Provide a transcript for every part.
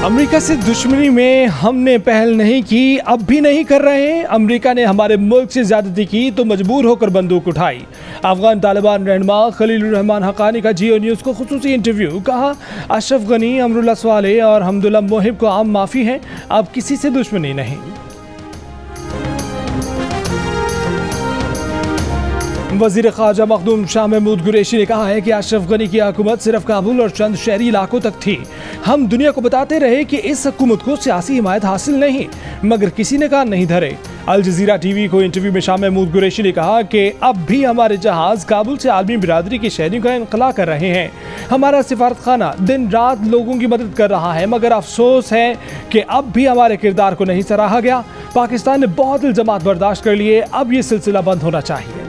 America से दुश्मनी में हमने पहल नहीं की, अब भी नहीं कर रहे हैं। अमेरिका ने हमारे मुल्क से ज्यादती की तो मजबूर होकर बंदूक उठाई। अफगान तालिबान रहनुमा खलीलुर रहमान हक्कानी का जियो न्यूज़ को खुसूसी इंटरव्यू। कहा, अशरफ गनी, अमरुल्लाह स्वाले और हमदुल्ला मोहिब को आम माफ़ी है, अब किसी से दुश्मनी नहीं। वज़ीर ख़ारजा मखदूम शाह महमूद कुरैशी ने कहा है कि अशरफ गनी की हुकूमत सिर्फ काबुल और चंद शहरी इलाकों तक थी। हम दुनिया को बताते रहे कि इस हुकूमत को सियासी हिमायत हासिल नहीं, मगर किसी ने कान नहीं धरे। अल जज़ीरा टीवी को इंटरव्यू में शाह महमूद कुरैशी ने कहा कि अब भी हमारे जहाज काबुल से आलमी बिरादरी के शहरियों का इनकला कर रहे हैं। हमारा सिफारत खाना दिन रात लोगों की मदद कर रहा है, मगर अफसोस है कि अब भी हमारे किरदार को नहीं सराहा गया। पाकिस्तान ने बहुत इल्ज़ामात बर्दाश्त कर लिए, अब ये सिलसिला बंद होना चाहिए।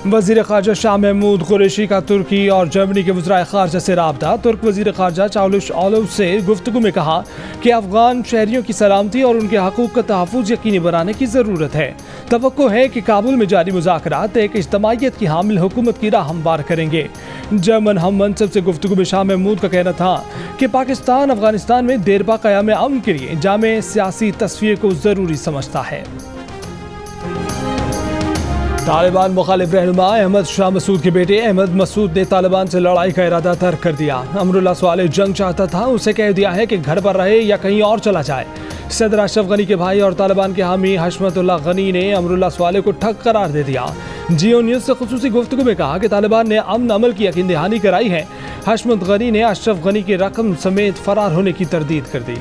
वज़ीर ख़ारजा शाह महमूद कुरैशी का तुर्की और जर्मनी के वज़राए ख़ारजा से राब्ता। तुर्क वज़ीर ख़ारजा चावलुश ओलव से गुफ्तगू में कहा कि अफ़गान शहरियों की सलामती और उनके हकूक़ का तहफ़्फ़ुज़ यकीनी बनाने की ज़रूरत है। तवक्को है कि काबुल में जारी मुज़ाकरात एक इज्तमाइयत की हामिल हुकूमत की राह हमवार करेंगे। जर्मन हम मनसब से गुफ्तगू में शाह महमूद का कहना था कि पाकिस्तान अफ़गानिस्तान में देरपा क़याम अमन के लिए जामे सियासी तस्वीर को ज़रूरी समझता है। तालिबान मुखालिफ रहनुमा अहमद शाह मसूद के बेटे अहमद मसूद ने तालिबान से लड़ाई का इरादा तर्क कर दिया। अमरुल्लाह स्वाले जंग चाहता था, उसे कह दिया है कि घर पर रहे या कहीं और चला जाए। सदर अशरफ गनी के भाई और तालिबान के हामी हशमतुल्लाह गनी ने अमरुल्लाह स्वाले को ठग करार दे दिया। जियो न्यूज़ से खुसूसी गुफ्तगू में कहा कि तालिबान ने अमन अमल की यकीन दहानी कराई है। हशमत गनी ने अशरफ गनी की रकम समेत फरार होने की तरदीद कर दी।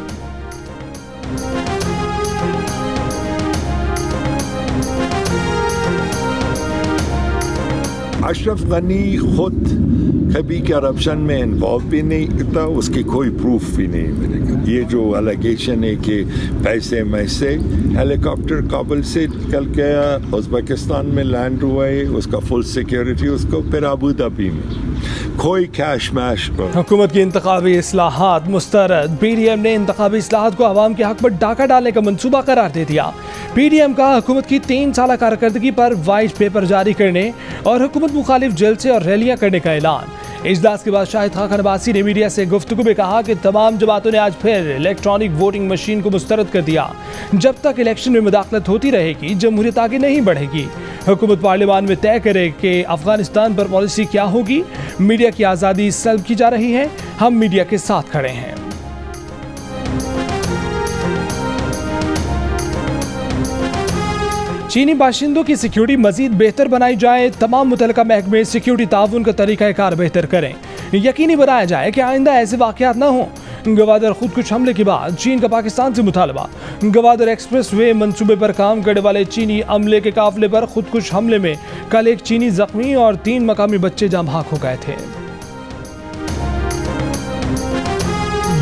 अशरफ गनी खुद कभी करप्शन में इन्वॉल्व भी नहीं था, उसकी कोई प्रूफ भी नहीं मिलेगा। ये जो एलिगेशन है कि पैसे में से हेलीकॉप्टर काबुल से निकल गया, उज़्बेकिस्तान में लैंड हुआ है, उसका फुल सिक्योरिटी उसको, फिर अबू धाबी में कोई कैश मैश पर। हुकूमत की इंतखाबी इस्लाहात मुस्तरद। PDM ने इंतखाबी इस्लाहात को अवाम के हक में डाका डालने का मंसूबा करार दे दिया। PDM का हुकूमत की 3 साल कारकर्दगी पर वाइट पेपर जारी करने और हुकूमत मुखालिफ जलसे और रैलियां करने का ऐलान। इजलास के बाद शाहिद खान अब्बासी ने मीडिया से गुफ्तगू में कहा कि तमाम जमातों ने आज फिर इलेक्ट्रॉनिक वोटिंग मशीन को मुस्तरद कर दिया। जब तक इलेक्शन में मुदाखलत होती रहेगी, जमहूरियत आगे नहीं बढ़ेगी। हुकूमत पार्लियामान में तय करे कि अफगानिस्तान पर पॉलिसी क्या होगी। मीडिया की आज़ादी सल्ब की जा रही है, हम मीडिया के साथ खड़े हैं। चीनी बाशिंदों की सिक्योरिटी मजीद बेहतर बनाई जाए। तमाम मुतलका महकमे सिक्योरिटी ताउन का तरीक़ाकार बेहतर करें। यकीनी बनाया जाए कि आइंदा ऐसे वाक़यात न हों। गवादर खुदकुश हमले के बाद चीन का पाकिस्तान से मुतालबा। गवादर एक्सप्रेस वे मंसूबे पर काम करने वाले चीनी अमले के काफिले पर खुदकुश हमले में कल एक चीनी जख्मी और 3 मकामी बच्चे जाँ भाग हो गए थे।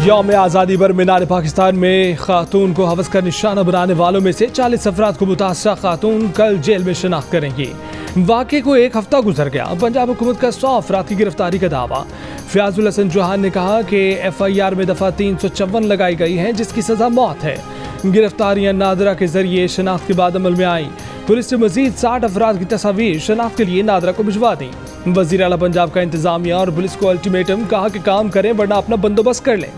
यौम आज़ादी पर मीनार पाकिस्तान में खातून को हवस का निशाना बनाने वालों में से 40 अफराद को मुतासरा खातून कल जेल में शनाख्त करेंगी। वाक़े को 1 हफ्ता गुजर गया, पंजाब हुकूमत का 100 अफराद की गिरफ्तारी का दावा। फयाजुल हसन चौहान ने कहा कि FIR में दफ़ा 354 लगाई गई है, जिसकी सज़ा मौत है। गिरफ्तारियां नादरा के जरिए शनाख्त के बाद अमल में आई। पुलिस ने मजीद 60 अफराद की तस्वीर शनाख्त के लिए नादरा को भिजवा दी। वज़ीर आला पंजाब का इंतजामिया और पुलिस को अल्टीमेटम, कहा कि काम करें वरना अपना बंदोबस्त कर लें।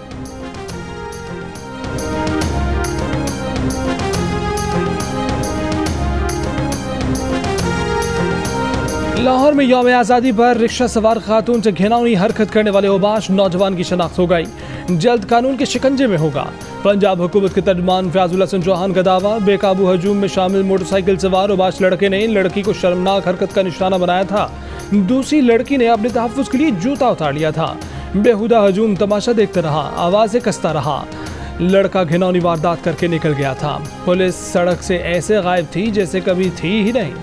लाहौर में यौम आज़ादी पर रिक्शा सवार खातून से घिनौनी हरकत करने वाले ओबाश नौजवान की शनाख्त हो गई, जल्द कानून के शिकंजे में होगा। पंजाब हुकूमत के तर्जुमान फयाजुल हसन चौहान का दावा, बेकाबू हजूम में शामिल मोटरसाइकिल सवार ओबाश लड़के ने लड़की को शर्मनाक हरकत का निशाना बनाया था। दूसरी लड़की ने अपने तहफ़्फ़ुज़ के लिए जूता उतार लिया था। बेहुदा हजूम तमाशा देखता रहा, आवाज़ें कसता रहा। लड़का घिनौनी वारदात करके निकल गया था। पुलिस सड़क से ऐसे गायब थी जैसे कभी थी ही नहीं।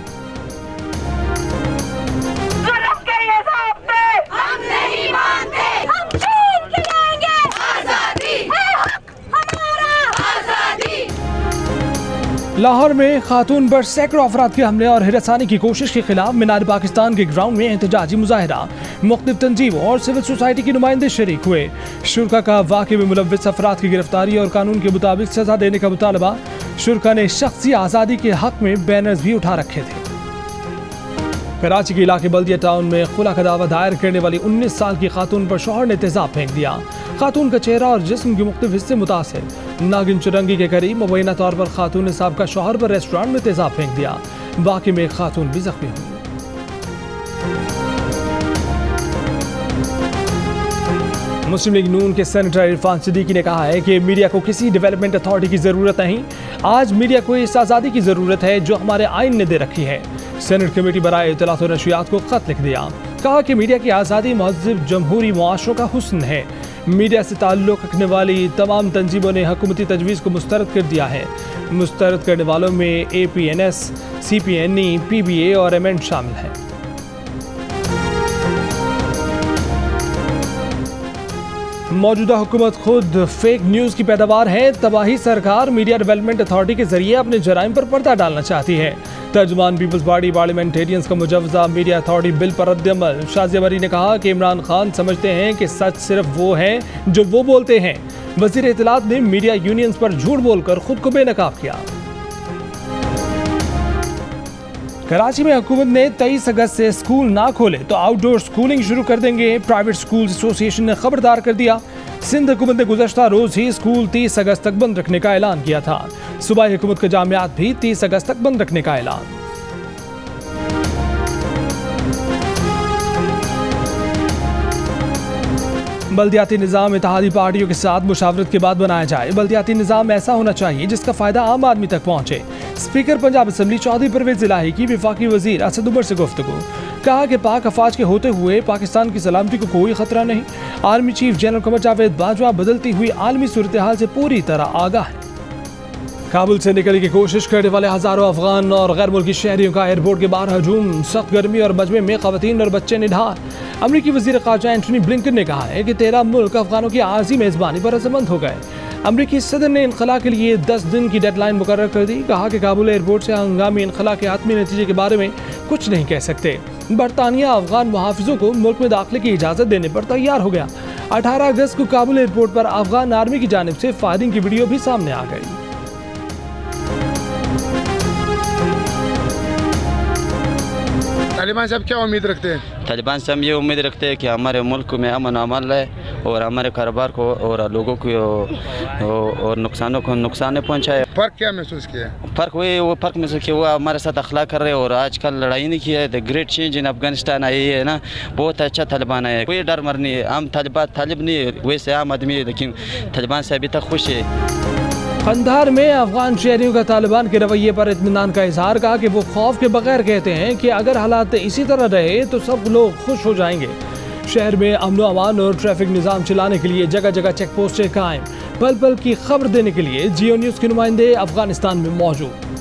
लाहौर में खातून पर सैकड़ों अफराद के हमले और हिरासानी की कोशिश के खिलाफ मीनार पाकिस्तान के ग्राउंड में एहतजाजी मुजाहिरा। मुख्तलिफ तंजीमों और सिविल सोसाइटी के नुमाइंदे शरीक हुए। शुरा का वाक़े में मुलव्विस अफराद की गिरफ्तारी और कानून के मुताबिक सजा देने का मुतालबा। शुरा ने शख्सी आज़ादी के हक में बैनर्स भी उठा रखे थे। कराची के इलाके बल्दिया टाउन में खुला का दावा दायर करने वाली 19 साल की खातून पर शौहर ने तेजाब फेंक दिया। खातून का चेहरा और जिस्म के मुख्तलिफ हिस्से मुतासिर। नागिन चुरंगी के करीब मुबैना तौर पर खातून ने साहब का शौहर पर रेस्टोरेंट में तेजाब फेंक दिया। बाकी में एक खातून भी जख्मी हुई। मुस्लिम लीग नून के सेनेटर इरफान सिद्दीकी ने कहा है कि मीडिया को किसी डेवलपमेंट अथॉरिटी की ज़रूरत नहीं, आज मीडिया को इस आज़ादी की ज़रूरत है जो हमारे आइन ने दे रखी है। सेनेट कमेटी बराए इत्तलात और नशियात को खत लिख दिया। कहा कि मीडिया की आज़ादी महज़ब जमहूरी मुआशरों का हुस्न है। मीडिया से ताल्लुक़ रखने वाली तमाम तंजीमों ने हुकूमती तजवीज़ को मुस्तरद कर दिया है। मुस्तरद करने वालों में APNS, CPNE, PBA और MN शामिल हैं। मौजूदा हुकूमत खुद फेक न्यूज़ की पैदावार है। तबाही सरकार मीडिया डेवलपमेंट अथॉरिटी के जरिए अपने जराइम पर पर्दा डालना चाहती है। तर्जुमान पीपल्स पार्टी पार्लियामेंटेरियंस का मुजव्वज़ा मीडिया अथॉरिटी बिल पर रद्द-ए-अमल। शाज़िया मरी ने कहा कि इमरान खान समझते हैं कि सच सिर्फ वो है जो वो बोलते हैं। वज़ीर इत्तलात ने मीडिया यूनियंस पर झूठ बोलकर खुद को बेनकाब किया। कराची में हुकूमत ने 23 अगस्त से स्कूल ना खोले तो आउटडोर स्कूलिंग शुरू कर देंगे। प्राइवेट स्कूल एसोसिएशन ने खबरदार कर दिया। सिंध हुकूमत ने गुज़श्ता रोज ही स्कूल 30 अगस्त तक बंद रखने का ऐलान किया था। सूबाई हुकूमत के जामियात भी 30 अगस्त तक बंद रखने का ऐलान। बल्दियाती निज़ाम इत्तेहादी पार्टियों के साथ मुशावरत के बाद बनाया जाए। बल्दियाती निज़ाम ऐसा होना चाहिए जिसका फ़ायदा आम आदमी तक पहुँचे। स्पीकर पंजाब असम्बली चौधरी परवेज़ इलाही की वफाकी वज़ीर असद उमर से गुफ्तगू। कहा कि पाक अफवाज के होते हुए पाकिस्तान की सलामती को कोई ख़तरा नहीं। Army chief general Qamar Javed Bajwa बदलती हुई आलमी सूरत हाल से पूरी तरह आगाह है। काबुल से निकलने की कोशिश करने वाले हज़ारों अफगान और गैर मुल्की शहरियों का एयरपोर्ट के बाहर हजूम। सख्त गर्मी और मजमे में ख़वातीन और बच्चे निढार। अमरीकी वज़ीर ख़ारजा एंटनी ब्लिंकन ने कहा है कि 13 मुल्क अफगानों की आर्जी मेज़बानी पर रज़ामंद हो गए। अमरीकी सदर ने इनखला के लिए 10 दिन की डेडलाइन मुकर्रर कर दी। कहा कि काबुल एयरपोर्ट से हंगामी इनखला के आत्मी नतीजे के बारे में कुछ नहीं कह सकते। बरतानिया अफगान मुहाफिजों को मुल्क में दाखिले की इजाज़त देने पर तैयार हो गया। 18 अगस्त को काबुल एयरपोर्ट पर अफगान आर्मी की जानिब से फायरिंग की वीडियो भी सामने आ गई। तालिबान साहब क्या उम्मीद रखते हैं? तालिबान से हम ये उम्मीद रखते हैं कि हमारे मुल्क में अमन अमन रहे और हमारे कारोबार को और लोगों को और नुकसानों को नुकसान पहुंचाए। फ़र्क क्या महसूस किया? फ़र्क वो फ़र्क महसूस किया, वो हमारे साथ अखलाक कर रहे हैं और आजकल लड़ाई नहीं किया है। The great change in Afghanistan आई है ना, बहुत अच्छा तालिबान है। कोई डर मर नहीं है। हम तालिब नहीं वैसे आम आदमी है, लेकिन तालिबान से अभी तक खुश है। कंधार में अफगान शहरियों का तालिबान के रवैये पर इत्मीनान का इजहार। कहा कि वो खौफ के बगैर कहते हैं कि अगर हालात इसी तरह रहे तो सब लोग खुश हो जाएंगे। शहर में अमन व अमान और ट्रैफिक निज़ाम चलाने के लिए जगह जगह चेक पोस्टें कायम। पल पल की खबर देने के लिए जियो न्यूज़ के नुमाइंदे अफगानिस्तान में मौजूद।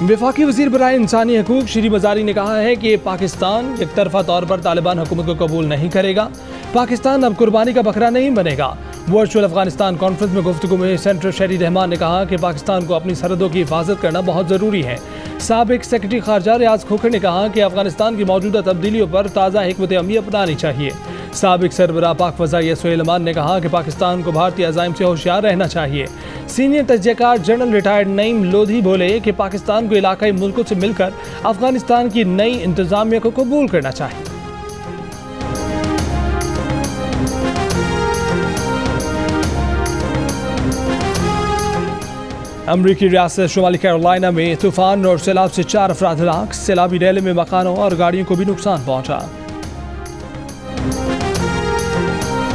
वफाकी वज़ीर बराए इंसानी हकूक़ श्री मज़ारी ने कहा है कि पाकिस्तान एक तरफा तौर पर तालिबान हुकूमत को कबूल नहीं करेगा। पाकिस्तान अब कुर्बानी का बकरा नहीं बनेगा। वर्चुअल अफगानिस्तान कॉन्फ्रेंस में गुफ्तगू में सेनेटर शहरी रहमान ने कहा कि पाकिस्तान को अपनी सरहदों की हिफाजत करना बहुत ज़रूरी है। साबिक सेक्रेटरी खारजा रियाज खोखर ने कहा कि अफगानिस्तान की मौजूदा तब्दीलियों पर ताज़ा हिकमत अमली अपनानी चाहिए। साबिक सरबराह पाक फ़ज़ाइया सुहेल अमान ने कहा कि पाकिस्तान को भारतीय अज़ाइम से होशियार रहना चाहिए। सीनियर तजज़ियाकार जनरल रिटायर्ड नईम लोधी बोले कि पाकिस्तान को इलाकाई मुल्कों से मिलकर अफगानिस्तान की नई इंतज़ामिया को कबूल करना चाहिए। अमरीकी रियासत शुमाली कैरोलिना में तूफान और सैलाब से 4 अफराद हलाक। सैलाबी रैली में मकानों और गाड़ियों को भी नुकसान पहुंचा।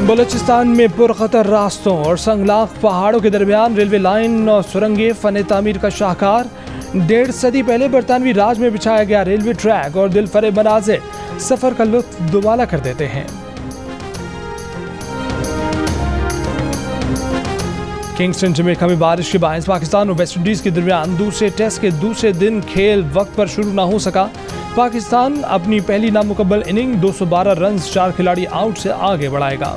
बलूचिस्तान में पुरखतर रास्तों और संगलाख पहाड़ों के दरमियान रेलवे लाइन और सुरंगें फन तामीर का शाहकार। 1.5 सदी पहले बरतानवी राज में बिछाया गया रेलवे ट्रैक और दिलफरेब मनाज़िर सफ़र का लुत्फ़ दुबाला कर देते हैं। किंगस्टन जमैका में बारिश के बायस पाकिस्तान और वेस्ट इंडीज़ के दरमियान दूसरे टेस्ट के दूसरे दिन खेल वक्त पर शुरू ना हो सका। पाकिस्तान अपनी पहली नामुकम्मल इनिंग 212 रन 4 खिलाड़ी आउट से आगे बढ़ाएगा।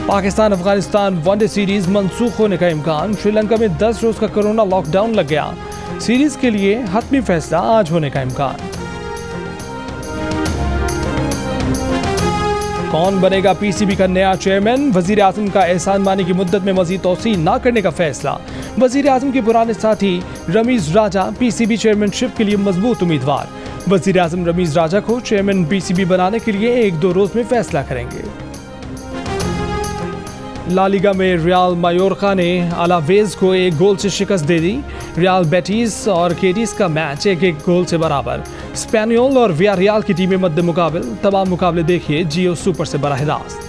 पाकिस्तान अफगानिस्तान वनडे सीरीज मंसूख होने का इम्कान। श्रीलंका में 10 रोज का कोरोना लॉकडाउन लग गया। सीरीज के लिए हतमी फैसला आज होने का इम्कान। कौन बनेगा पीसीबी का नया चेयरमैन? वजीर आजम का एहसान मानी की मुद्दत में मजीद तोसी न करने का फैसला। वजीर आजम के पुराने साथी रमीज राजा पीसीबी चेयरमैनशिप के लिए मजबूत उम्मीदवार। वजीर आजम रमीज राजा को चेयरमैन पीसीबी बनाने के लिए 1-2 रोज में फैसला करेंगे। ला लीगा में रियाल मायोर्का ने अलावेज को 1 गोल से शिकस्त दे दी। रियाल बेटिस और केटिस का मैच 1-1 गोल से बराबर। स्पेनियोल और वियारियाल की टीमें मद्दे मुकाबिल। तमाम मुकाबले देखिए जियो सुपर से बराह रास्त।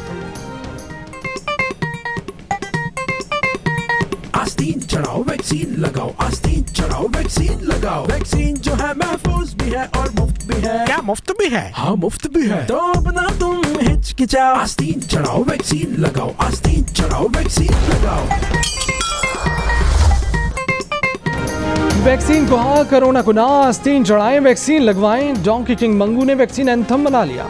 आस्तीन चढ़ाओ वैक्सीन लगाओ, आस्तीन चढ़ाओ वैक्सीन लगाओ। वैक्सीन जो है महफूज भी है और मुफ्त भी है। क्या मुफ्त भी है? हाँ मुफ्त भी है। तो अपना तुम हिचकिचाओ, आस्तीन चढ़ाओ वैक्सीन लगाओ, आस्तीन चढ़ाओ वैक्सीन लगाओ। वैक्सीन को हाँ, कोरोना को ना। आस्तीन चढ़ाएं, वैक्सीन लगवाएं। डोंकी किंग मंगू ने वैक्सीन एंथम बना लिया।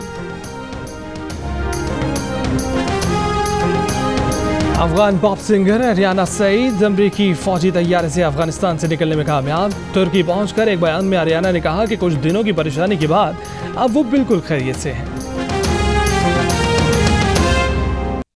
अफगान पॉप सिंगर रियाना सईद अमरीकी फौजी तैयारे से अफगानिस्तान से निकलने में कामयाब। तुर्की पहुंचकर एक बयान में रियाना ने कहा कि कुछ दिनों की परेशानी के बाद अब वो बिल्कुल खैरियत से हैं।